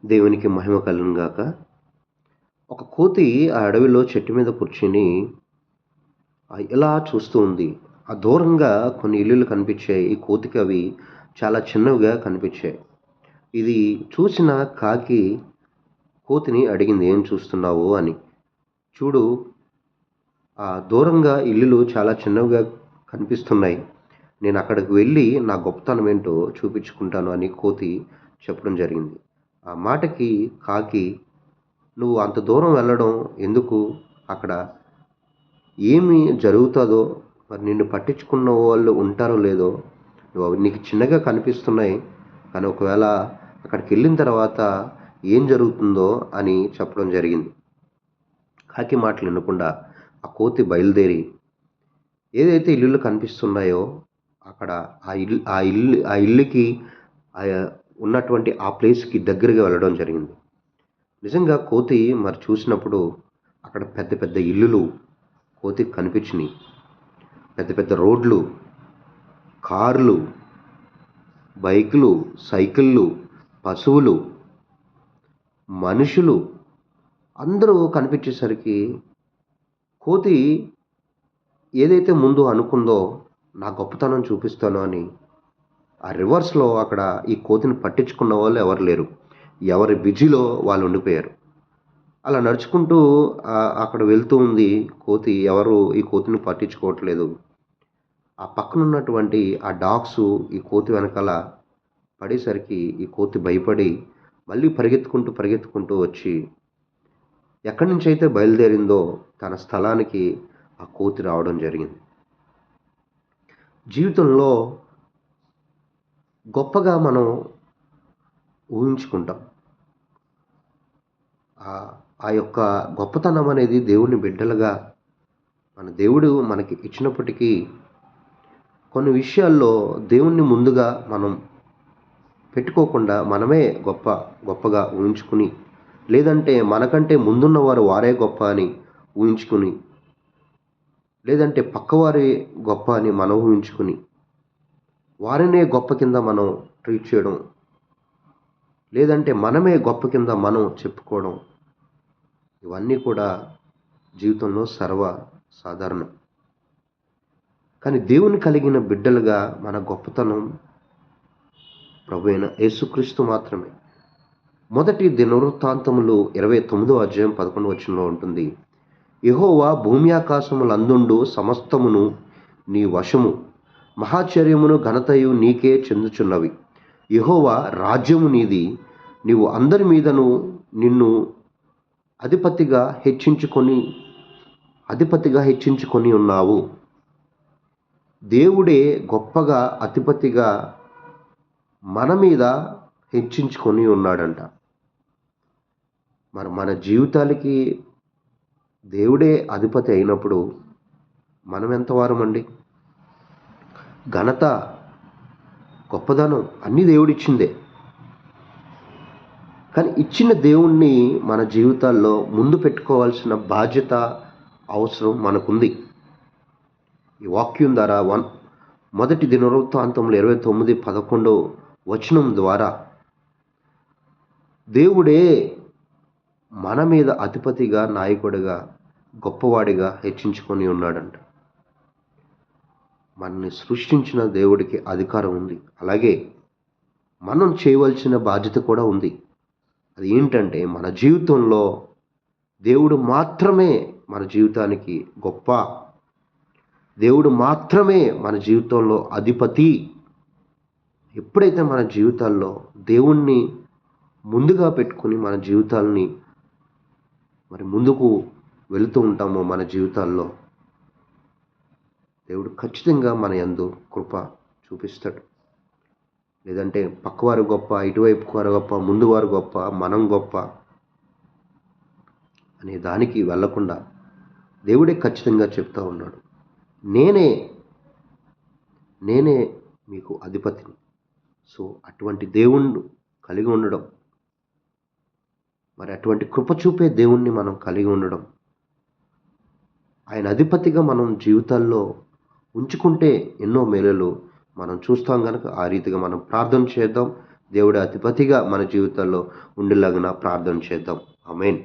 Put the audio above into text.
దేవునికి మహిమ కలుగును గాక. ఒక కోతి ఆ అడవిలో చెట్టు మీద కూర్చొని ఇలా చూస్తూ ఉంది. దూరంగా కొన్ని ఇల్లులు కనిపించాయి. ఈ కోతికి అవి చాలా చిన్నవిగా కనిపించాయి. ఇది చూసిన కాకి కోతిని అడిగింది, "ఏం చూస్తున్నావు?" అని. "చూడు, దూరంగా ఇల్లులు చాలా చిన్నవిగా కనిపిస్తున్నాయి. నేను అక్కడికి వెళ్ళి నా గొప్పతనం ఏంటో చూపించుకుంటాను" అని కోతి చెప్పడం జరిగింది. ఆ మాటకి కాకి, "నువ్వు అంత దూరం వెళ్ళడం ఎందుకు? అక్కడ ఏమి జరుగుతాదో, మరి నిన్ను పట్టించుకున్న వాళ్ళు ఉంటారో లేదో, అవి నీకు చిన్నగా కనిపిస్తున్నాయి. కానీ ఒకవేళ అక్కడికెళ్ళిన తర్వాత ఏం జరుగుతుందో" అని చెప్పడం జరిగింది. కాకి మాటలు వినకుండా ఆ కోతి బయలుదేరి ఏదైతే ఇల్లులు కనిపిస్తున్నాయో అక్కడ ఆ ఇల్లుకి ఉన్నటువంటి ఆ ప్లేస్‌కి దగ్గరగా వెళ్ళడం జరిగింది. నిజంగా కోతి మరి చూసినప్పుడు అక్కడ పెద్ద పెద్ద ఇల్లులు కోతికి కనిపించినియి. పెద్ద పెద్ద రోడ్లు, కార్లు, బైకులు, సైకిళ్ళు, పశువులు, మనుషులు అందరూ కనిపించేసరికి కోతి ఏదైతే ముందు అనుకుందో, నా గొప్పతనం చూపిస్తాను అని ఆ రివర్స్‌లో అక్కడ ఈ కోతిని పట్టించుకున్న వాళ్ళు ఎవరు లేరు. ఎవరి బిజీలో వాళ్ళు ఉండిపోయారు. అలా నడుచుకుంటూ అక్కడ వెళ్తూ ఉంది కోతి. ఎవరు ఈ కోతిని పట్టించుకోవట్లేదు. ఆ పక్కనున్నటువంటి ఆ డాగ్సు ఈ కోతి వెనకాల పడేసరికి ఈ కోతి భయపడి మళ్ళీ పరిగెత్తుకుంటూ, పరిగెత్తుకుంటూ వచ్చి ఎక్కడి నుంచైతే బయలుదేరిందో తన స్థలానికి ఆ కోతి రావడం జరిగింది. జీవితంలో గొప్పగా మనం ఊహించుకుంటాం. ఆ యొక్క గొప్పతనం అనేది దేవుని బిడ్డలుగా మన దేవుడు మనకి ఇచ్చినప్పటికీ కొన్ని విషయాల్లో దేవుణ్ణి ముందుగా మనం పెట్టుకోకుండా మనమే గొప్పగా ఊహించుకుని, లేదంటే మనకంటే ముందున్నవారు వారే గొప్ప అని ఊహించుకుని, లేదంటే పక్కవారే గొప్ప అని మనం ఊహించుకుని, వారినే గొప్ప కింద మనం ట్రీట్ చేయడం, లేదంటే మనమే గొప్ప కింద మనం చెప్పుకోవడం, ఇవన్నీ కూడా జీవితంలో సాధారణం. కానీ దేవుని కలిగిన బిడ్డలుగా మన గొప్పతనం ప్రభువైన యేసుక్రీస్తు మాత్రమే. మొదటి దినవృత్తాంతములు 29వ అధ్యాయం 11వ వచనంలో ఉంటుంది, యెహోవా భూమి ఆకాశములందుండు సమస్తమును నీ వశము, మహాచర్యమును ఘనతయు నీకే చెందుచున్నవి. యెహోవా రాజ్యము నీది, నీవు అందరి మీదను నిన్ను అధిపతిగా హెచ్చించుకొని ఉన్నావు. దేవుడే గొప్పగా అధిపతిగా మన మీద హెచ్చించుకొని ఉన్నాడంట. మరి మన జీవితాలకి దేవుడే అధిపతి అయినప్పుడు మనం ఎంతవారమండి? ఘనత, గొప్పదనం అన్నీ దేవుడిచ్చిందే. కానీ ఇచ్చిన దేవుణ్ణి మన జీవితాల్లో ముందు పెట్టుకోవాల్సిన బాధ్యత, అవసరం మనకుంది. ఈ వాక్యం ద్వారా మొదటి దినవృత్తాంతంలో 29:11 వచనం ద్వారా దేవుడే మన మీద అధిపతిగా, నాయకుడిగా, గొప్పవాడిగా హెచ్చించుకొని ఉన్నాడంట. మనల్ని సృష్టించిన దేవుడికి అధికారం ఉంది. అలాగే మనం చేయవలసిన బాధ్యత కూడా ఉంది. అది ఏంటంటే మన జీవితంలో దేవుడు మాత్రమే మన జీవితానికి గొప్ప. దేవుడు మాత్రమే మన జీవితంలో అధిపతి. ఎప్పుడైతే మన జీవితాల్లో దేవుణ్ణి ముందుగా పెట్టుకుని మన జీవితాల్ని మరి ముందుకు వెళుతూ ఉంటామో మన జీవితాల్లో దేవుడు ఖచ్చితంగా మన యందు కృప చూపిస్తాడు. లేదంటే పక్కవారు గొప్ప, ఇటువైపు వారు గొప్ప, ముందు వారు గొప్ప, మనం గొప్ప అనే దానికి వెళ్ళకుండా దేవుడే ఖచ్చితంగా చెప్తా ఉన్నాడు, నేనే మీకు అధిపతిని. సో అటువంటి దేవుణ్ణి కలిగి ఉండడం, మరి అటువంటి కృప చూపే దేవుణ్ణి మనం కలిగి ఉండడం, ఆయన అధిపతిగా మనం జీవితాల్లో ఉంచుకుంటే ఎన్నో మేలులు మనం చూస్తాం. కనుక ఆ రీతిగా మనం ప్రార్థన చేద్దాం. దేవుడు అధిపతిగా మన జీవితాల్లో ఉండేలాగున ప్రార్థన చేద్దాం. ఆమేన్.